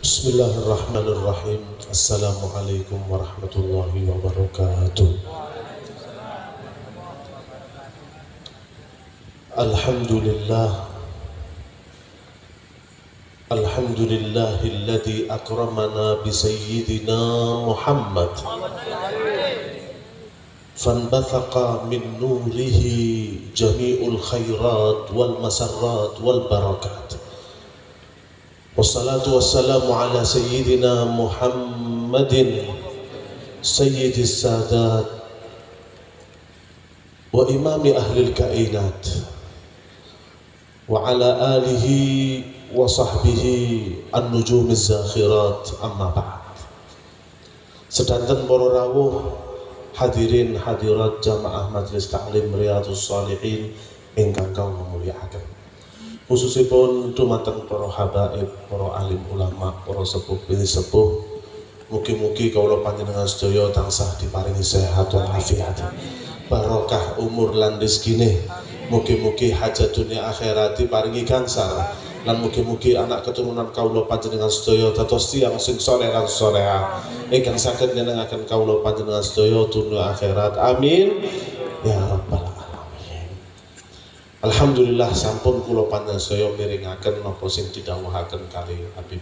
Bismillahirrahmanirrahim. Assalamualaikum warahmatullahi wabarakatuh. Alhamdulillahilladzi akramana bi sayyidina Muhammad fanbathaqa min nurihi jami'ul khairat wal masarrat wal barakat. Wassalatu wassalamu ala sayyidina Muhammadin sayyidis sadat wa imami ahlil kainat wa ala alihi wa sahbihi an-nujumiz zakhirat, amma ba'd. Sedanten para rawuh hadirin hadirat jamaah Majelis Taklim Riyadhus Shalihin ingkang kawula mulyakaken. Khususipun dumateng para habaib, para alim ulama, para sepuh pilih sepuh, mugi-mugi kawula panjenengan sedaya tansah diparingi sehat wal afiat, barokah umur lan rezekine, mugi-mugi hajat dunia akhirat diparingi gansar, lan mugi-mugi anak keturunan kawula panjenengan sedaya dados tiyang sing saleh lan salehah ingkang saged nyenengaken kawula panjenengan sedaya dunia akhirat, amin ya rabbal alamin. Alhamdulillah sampun kula panjenengan sedaya mirengaken napa sing didhawuhaken kali Habib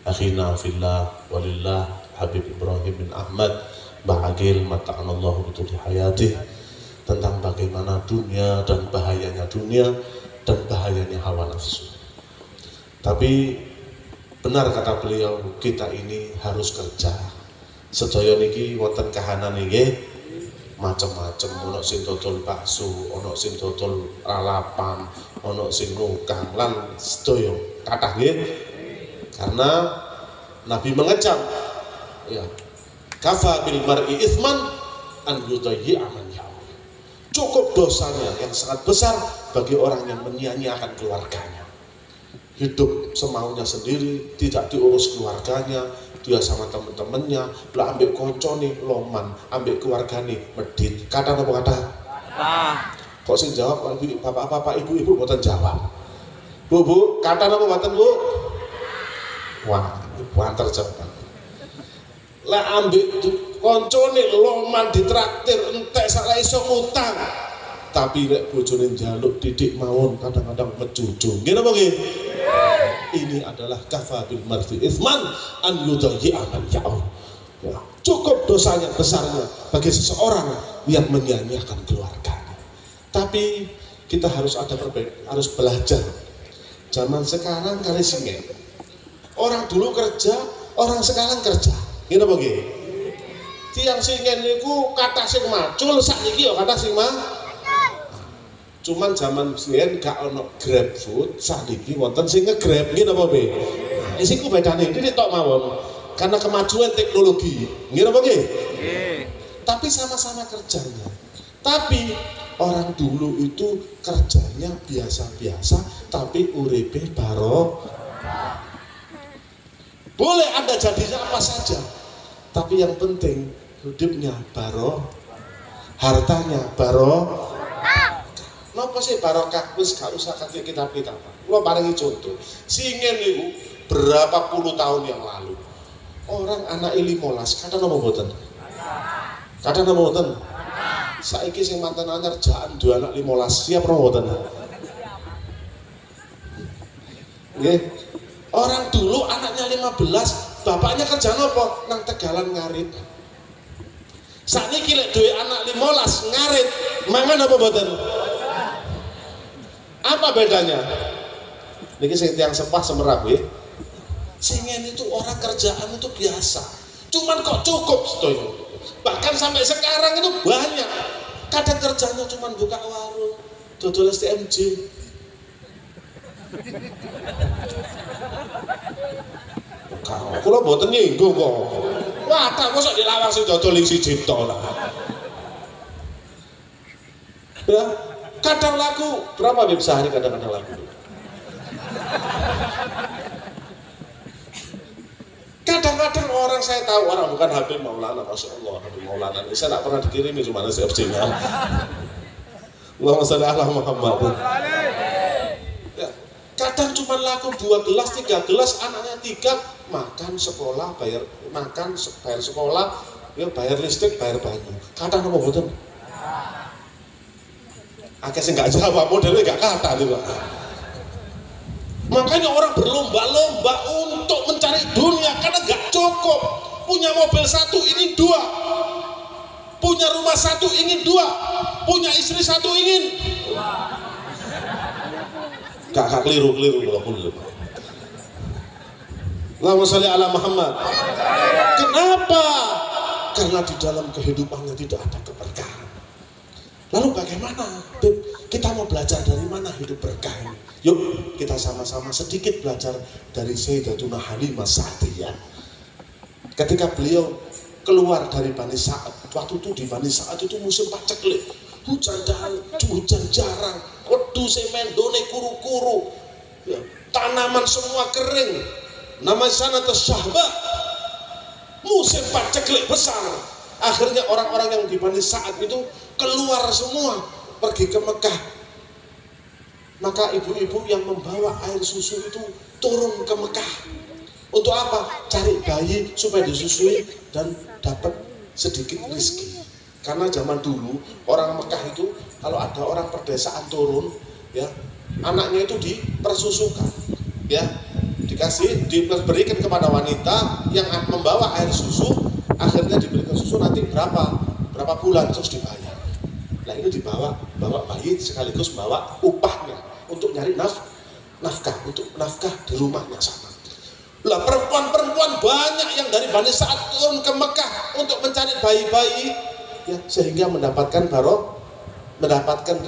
akhina fillah walillah Habib Ibrahim bin Ahmad Ba'agil mata'anallahu bituli hayatih, tentang bagaimana dunia dan bahayanya dunia dan bahayanya hawa nafsu. Tapi benar kata beliau, kita ini harus kerja. Sedaya niki wonten kahanan niki macam-macam, ono sing dodol bakso, ono sing dodol lalapan, ono sing nukang lan sedaya kathah nggih. Karena Nabi mengecam, ya, kafa bil mar'i itsman an yudayyi'a man ya'ul. Cukup dosanya yang sangat besar bagi orang yang menyia-nyiakan keluarganya. Hidup semaunya sendiri, tidak diurus keluarganya, dia sama temen-temennya, lah ambek koncone loman, ambek keluargane medit. Kata apa kata? Kok sing jawab bapak-bapak, ibu-ibu mboten jawab. Bu, kata apa mboten, Bu? Wah, ibu antar jawab. Lah ambek koncone loman ditraktir entek salah iso ngutang. Tapi nek bojone njaluk didik mawon kadang-kadang mecucu. Nggih napa nggih? Ini adalah kafa bil mar'i itsman an yudayyi'a man ya'ul. Ya, cukup dosanya besarnya bagi seseorang yang menyia-nyiakan keluarganya. Tapi kita harus ada harus belajar. Zaman sekarang kali singen. Orang dulu kerja, orang sekarang kerja. Nggih napa nggih? Tiang singen niku kata sing macul sakniki ya kata sing cuman zaman biyen gak ono Grab food, sakniki wonten sing nge-grab nggih napa nggih? Nah, isiku bedane titik tok mawon. Karena kemajuan teknologi. Nggih napa nggih? Nggih. Tapi sama-sama kerjanya. Tapi orang dulu itu kerjanya biasa-biasa tapi uripe barokah. Boleh Anda jadinya apa saja. Tapi yang penting hidupnya barokah. Hartanya barokah. Napa sih barokah? Wis gak usah kate kitab-kitab. Kula paringi contoh. Singen niku berapa puluh tahun yang lalu. Orang anak 15, kata napa mboten? Kata napa mboten? Saiki sing mantan anyar jaan dua anak 15, siap napa mboten? Nggih. Orang dulu anaknya 15, bapaknya kerja napa? Nang Tegalan ngarit. Sakniki lek duwe anak 15 ngarit, mangan apa mboten? Apa bedanya? Niki sing tiyang sepah semerap nggih. Singen itu orang kerjaan itu biasa. Cuman kok cukup sedaya. Bahkan sampai sekarang itu banyak. Kadang kerjanya cuman buka warung, dodol STMJ. Kula mboten nyinggung kok. Wah, tak mosok dilawang sing dodol ning siji tok lah. Ya, kadang laku berapa Bib sehari kadang-kadang laku. Kadang-kadang orang saya tahu orang bukan Habib Maulana, Masya Allah, Habib Maulana. Saya tak pernah dikirimi cuma SFC-nya. Allahumma sholli ala Muhammad. Ya, kadang cuma laku 2 gelas, 3 gelas, anaknya 3, makan sekolah, bayar makan, bayar sekolah, ya bayar listrik, bayar banyu. Kata apa mboten? Akeh sing gak jawab, modelnya gak kata nih Pak. Makanya orang berlomba-lomba untuk mencari dunia karena gak cukup. Punya mobil satu ingin dua, punya rumah satu ingin dua, punya istri satu ingin. Gak keliru walaupun. Allahumma sholli ala Muhammad. Kenapa? Karena di dalam kehidupannya tidak ada keberkahan. Lalu bagaimana? Kita mau belajar dari mana hidup berkah ini? Yuk kita sama-sama sedikit belajar dari Sayyidatuna Halimah Sa'diyah. Ketika beliau keluar dari Bani Sa'ad, waktu itu di Bani Sa'ad itu musim paceklik, hujan jarang, wedhus mendone kuru-kuru, ya, tanaman semua kering. Nama sana Syahba, musim paceklik besar. Akhirnya orang-orang yang di Bani Sa'ad itu keluar semua pergi ke Mekah. Maka ibu-ibu yang membawa air susu itu turun ke Mekah. Untuk apa? Cari bayi supaya disusui dan dapat sedikit rezeki. Karena zaman dulu orang Mekah itu kalau ada orang perdesaan turun, ya anaknya itu dipersusukan, ya diberikan kepada wanita yang membawa air susu. Akhirnya diberikan susu nanti berapa bulan terus dibayar. Nah ini bawa bayi sekaligus bawa upahnya untuk nyari nafkah, untuk nafkah di rumahnya sama. Lah perempuan-perempuan banyak yang dari Bani Sa'ad turun ke Mekah untuk mencari bayi-bayi, ya, sehingga mendapatkan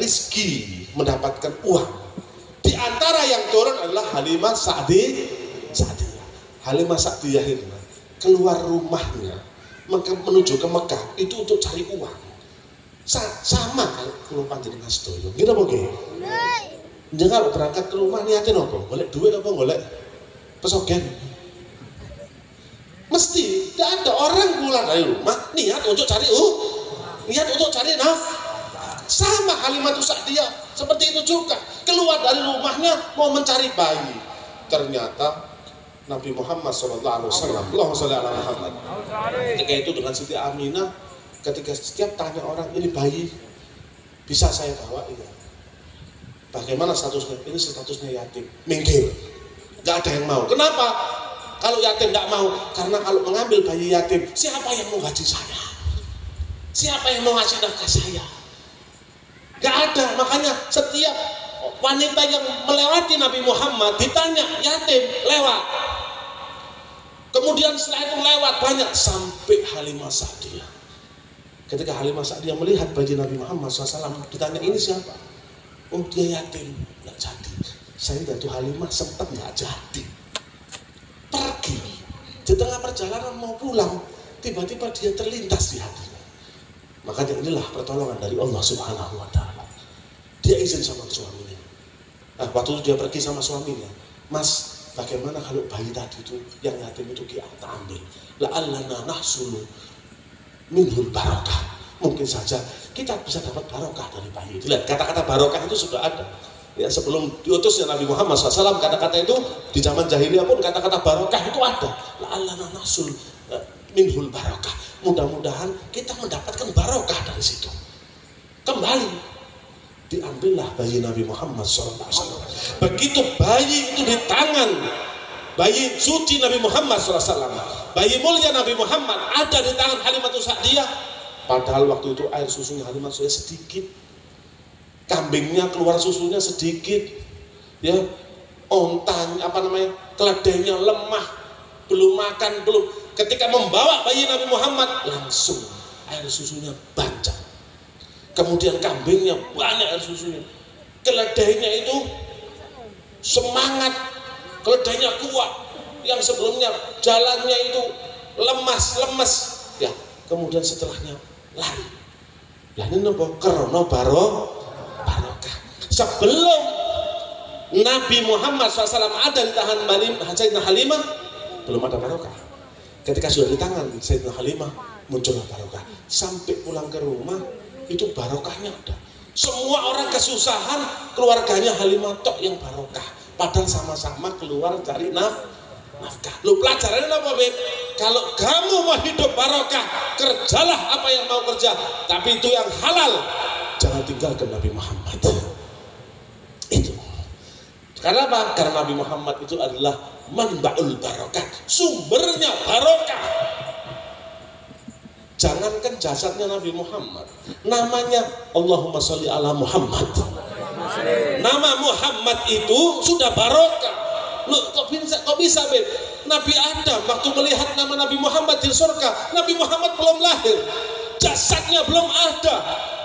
rizki, mendapatkan uang. Di antara yang turun adalah Halimah Sa'diyah. Halimah Sa'diyah ini keluar rumahnya menuju ke Mekah itu untuk cari uang. Sama kalau panjenengan sedoyo. Nggih napa nggih? Jangan berangkat ke rumah niatin apa? Golek duit apa golek pesogen? Mesti tidak ada orang pulang dari rumah niat untuk cari nafkah. Sama Halimah Sa'diyah seperti itu juga, keluar dari rumahnya mau mencari bayi. Ternyata Nabi Muhammad SAW, Allahumma sholli ala Muhammad, ketika itu dengan Siti Aminah, ketika setiap tanya orang ini bayi bisa saya bawa, iya. Bagaimana statusnya? Ini statusnya yatim, minggir, nggak ada yang mau. Kenapa? Kalau yatim nggak mau, karena kalau mengambil bayi yatim, siapa yang mau gaji saya? Siapa yang mau ngasih nafkah saya? Nggak ada. Makanya setiap wanita yang melewati Nabi Muhammad ditanya yatim, lewat. Kemudian setelah itu lewat banyak sampai Halimah Sa'diyah. Ketika Halimah Sa'diyah melihat bayi Nabi Muhammad SAW, ditanya ini siapa? Oh dia yatim, nggak jadi. Sayyidatul Halimah sempat nggak jadi. Pergi di tengah perjalanan mau pulang, tiba-tiba dia terlintas di hatinya. Makanya inilah pertolongan dari Allah Subhanahu Wa Taala. Dia izin sama suaminya. Nah, waktu itu dia pergi sama suaminya, Mas, bagaimana kalau bayi tadi itu yang yatim itu kita ambil? La'allana nahsulu minhul barokah. Mungkin saja kita bisa dapat barokah dari bayi itu. Lihat, kata-kata barokah itu sudah ada. Ya, sebelum diutusnya Nabi Muhammad SAW, kata-kata itu di zaman jahiliyah pun kata-kata barokah itu ada. La'allana nahsul minhul barokah. Mudah-mudahan kita mendapatkan barokah dari situ. Kembali diambillah bayi Nabi Muhammad SAW. Begitu bayi itu di tangan bayi suci Nabi Muhammad SAW, bayi mulia Nabi Muhammad ada di tangan Halimah Sa'diyah. Padahal waktu itu air susunya Halimah Sa'diyah sedikit, kambingnya keluar susunya sedikit, ya, ontanya keledainya lemah, belum makan, belum. Ketika membawa bayi Nabi Muhammad langsung air susunya banyak. Kemudian kambingnya banyak air susunya, keledainya itu semangat, keledainya kuat, yang sebelumnya jalannya itu lemas, ya. Kemudian setelahnya lari. Lah ini nopo krono barokah. Sebelum Nabi Muhammad SAW ada di tangan Sayyidatina Halimah, belum ada barokah. Ketika sudah di tangan Sayyidatina Halimah, muncullah barokah. Sampai pulang ke rumah itu barokahnya ada. Semua orang kesusahan, keluarganya Halimah tok yang barokah. Padahal sama-sama keluar cari nafkah. Lu pelajarannya apa, Beb? Kalau kamu mau hidup barokah, kerjalah apa yang mau kerja, tapi itu yang halal. Jangan tinggalkan Nabi Muhammad. Itu. Karena apa? Karena Nabi Muhammad itu adalah manba'ul barokah, sumbernya barokah. Jangankan jasadnya Nabi Muhammad, namanya Allahumma sholli ala Muhammad. Nama Muhammad itu sudah barokah. Loh, kok bisa, Beb? Nabi Adam waktu melihat nama Nabi Muhammad di surga, Nabi Muhammad belum lahir, jasadnya belum ada,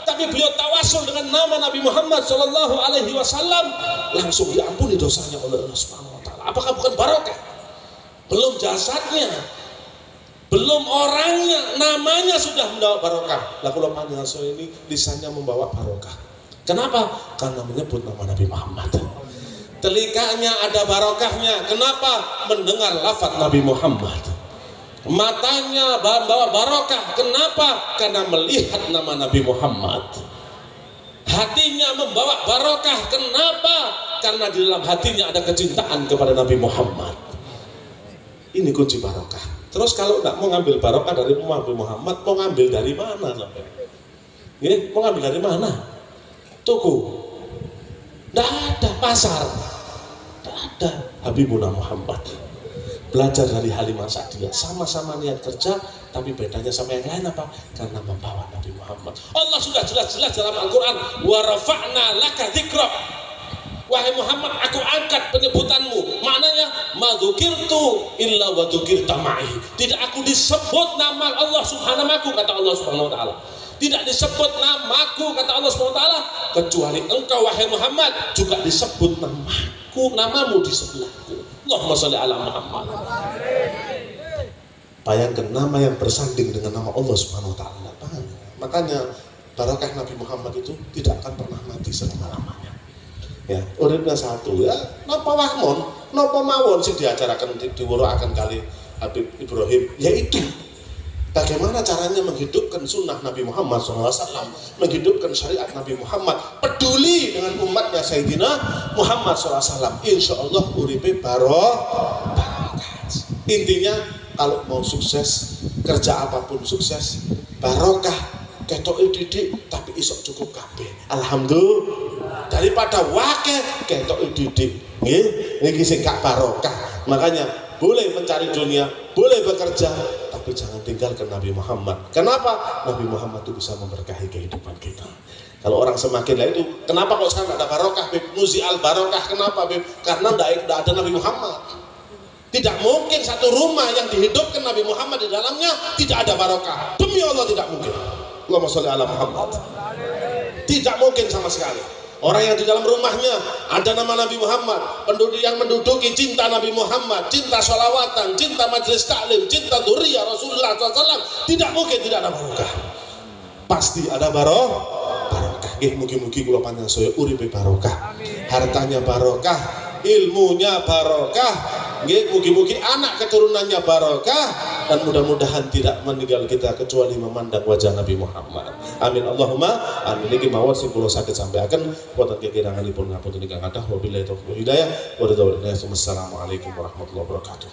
tapi beliau tawasul dengan nama Nabi Muhammad Shallallahu Alaihi Wasallam, langsung diampuni dosanya oleh Allah Subhanahu Wa Taala. Apakah bukan barokah? Belum jasadnya, belum orangnya, namanya sudah membawa barokah. Lah kalau panggilan saya ini lisannya membawa barokah. Kenapa? Karena menyebut nama Nabi Muhammad. Telinganya ada barokahnya. Kenapa? Mendengar lafaz Nabi Muhammad. Matanya bawa barokah. Kenapa? Karena melihat nama Nabi Muhammad. Hatinya membawa barokah. Kenapa? Karena di dalam hatinya ada kecintaan kepada Nabi Muhammad. Ini kunci barokah. Terus kalau nggak mau ngambil barokah dari Nabi Muhammad, mau ngambil dari mana? Mau ngambil dari mana? Toko. Nggak ada pasar. Nggak ada. Habibuna Muhammad. Belajar dari Halimah Sa'diyah, sama-sama niat kerja, tapi bedanya sama yang lain apa? Karena membawa Nabi Muhammad. Allah sudah jelas-jelas dalam Al-Quran, wa rafa'na laka dzikrak. Wahai Muhammad, aku angkat penyebutanmu. Maknanya, ma dzukirtu illa wa dzukirta ma'i. Tidak aku disebut nama Allah Subhanahu wa ta'ala, kata Allah Subhanahu wa ta'ala. Tidak disebut namaku, kata Allah Subhanahu wa ta'ala, kecuali engkau wahai Muhammad juga disebut namaku, namamu di sebelahku. Allahumma sholli ala Muhammad. Bayangkan nama yang bersanding dengan nama Allah Subhanahu wa ta'ala. Makanya barakah Nabi Muhammad itu tidak akan pernah mati selama-lamanya. Ya, uripnya satu ya, napa wahmon, napa mawon sing diajaraken diwurukaken kali Habib Ibrahim, yaitu bagaimana caranya menghidupkan sunnah Nabi Muhammad SAW, menghidupkan syariat Nabi Muhammad, peduli dengan umatnya Sayyidina Muhammad SAW. Insya Allah uripe barokah. Intinya kalau mau sukses, kerja apapun sukses, barokah. Ketoke didik tapi isok cukup kabeh. Alhamdulillah. Daripada wake ketoke didik. Nggih, niki sing gak barokah. Makanya boleh mencari dunia, boleh bekerja, tapi jangan tinggalkan Nabi Muhammad. Kenapa? Nabi Muhammad itu bisa memberkahi kehidupan kita. Kalau orang semakin lah itu, kenapa kok sekarang ada barokah, Beb? Muzi al barokah, kenapa, Beb? Karena tidak ada Nabi Muhammad. Tidak mungkin satu rumah yang dihidupkan Nabi Muhammad di dalamnya tidak ada barokah. Demi Allah tidak mungkin. Allahumma sholli ala Muhammad. Tidak mungkin sama sekali. Orang yang di dalam rumahnya ada nama Nabi Muhammad, penduduk yang menduduki cinta Nabi Muhammad, cinta sholawatan, cinta majelis taklim, cinta dzurriyyah Rasulullah SAW, tidak mungkin tidak ada barokah. Pasti ada barokah. Mugi-mugi kula panjenengan saya uripe barokah, hartanya barokah, ilmunya barokah. Mugi-mugi anak keturunannya barokah, dan mudah-mudahan tidak meninggal kita kecuali memandang wajah Nabi Muhammad. Amin Allahumma amin. Niki mawon sing kula saged sampaiaken wonten kekiranganipun ngapunten ingkang kathah. Wabillahi taufiq wal hidayah. Wassalamualaikum warahmatullahi wabarakatuh.